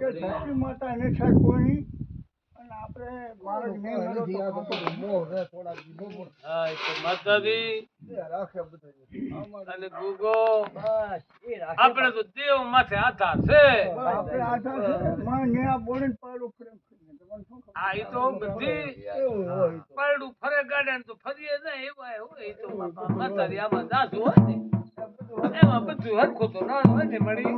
ધરતી માતા ને છે કોઈ અને આપણે માર્ગ નહીં મળ્યો તો મોહ રે થોડા દીવો હા એ તો માતાજી રાખે બધું અને ગુગો બસ એ રાખે આપણે તો દેવ માથે આધાર છે આપણે આધાર છે માં ને આ બોલીને પાડું ફરે આ ઈ તો બધી પાડું ફરે ગાડે તો ફરીએ ને એવા હોય ઈ તો માતાજી આમાં દાસ હોય ને એમાં બધું હરખું તો ના હોય ને મળી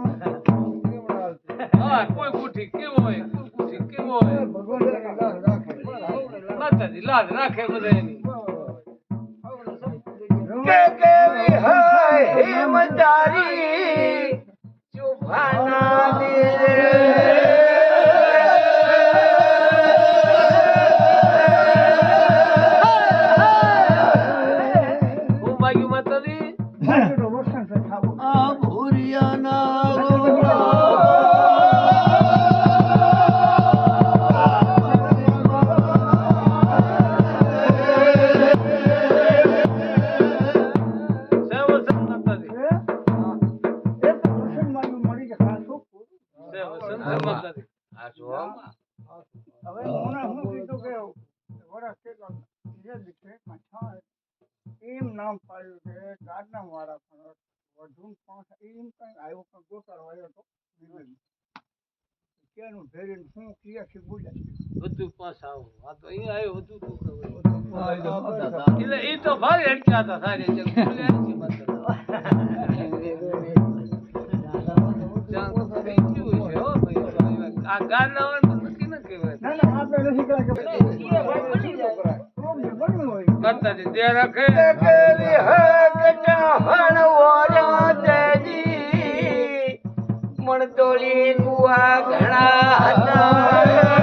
હા કોઈ કુઠી કેવો હોય કોઈ કુઠી કેવો હોય ભગવાન રાખે માતાજી લાજ રાખે બધાની કે કેવી હોય હિમતારી ચુભાના દિલે હું માગ્યું માતાજી આ ભૂરિયાના એમ નામ પાડ્યું છે ગાડના વાળા પણ વધુ પાંચ એમ કઈ આવ્યો પણ ગોતાળો આવ્યો તો ક્યાંનું ભેરીને શું ક્રિયા છે બોલ્યા બધું પાસ આવું આ તો અહીંયા આવ્યો બધું એટલે એ તો ભારે અટક્યા હતા સારી આ ગાડના વાળા નક્કી ન કહેવાય ના ના આપણે નથી માતાજી દે રાખે કેવી હકટા હણવોરા તેજી મણતોલી કુવા ઘણા હતા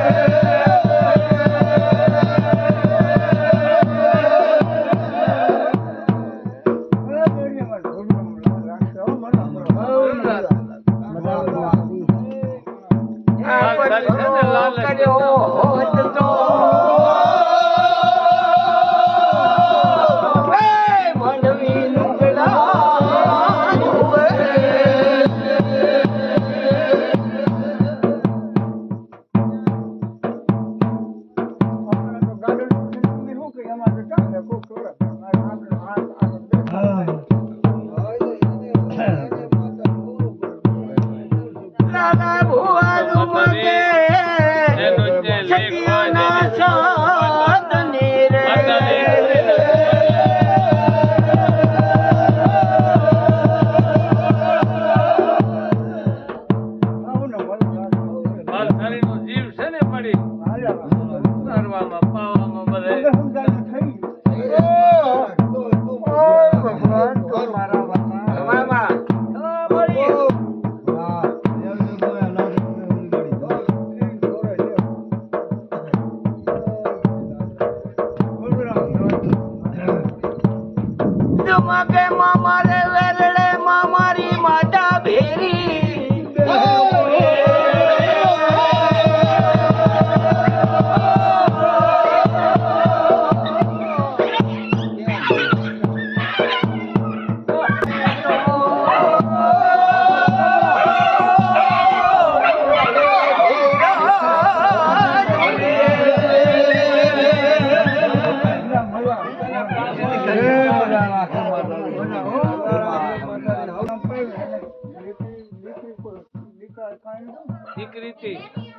મારે વેરડે મારી માતા ભેરી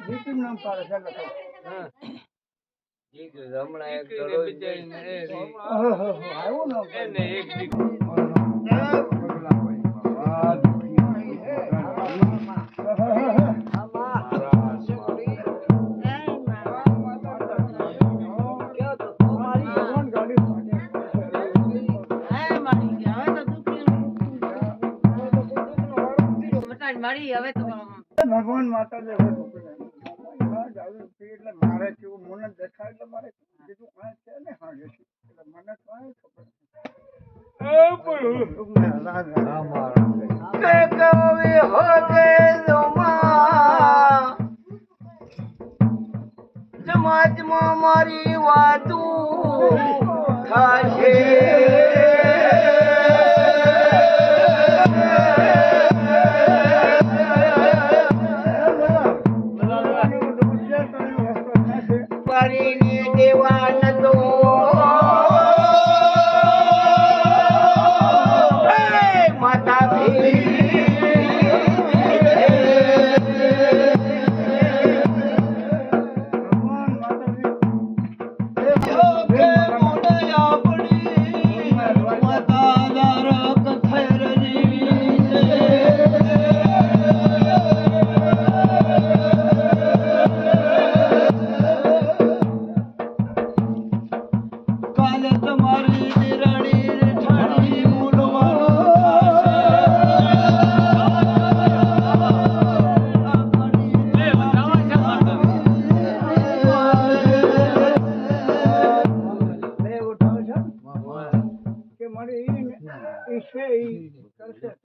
દીકરી નામ પાડે છે હા દીકરી રમણા એક ડરો આવ્યો ને એને એક દીકરી હવે તો ભગવાન માતા એટલે મારે કેવું મને દેખાય એટલે મારે કીધું આ છે ને હા એટલે મને કાંઈ ખબર કે કવિ હોગે સમાજમાં મારી વાતું થાશે કરીને દેવાન તો માતા કે મારી ઈ છે ઈ કરશે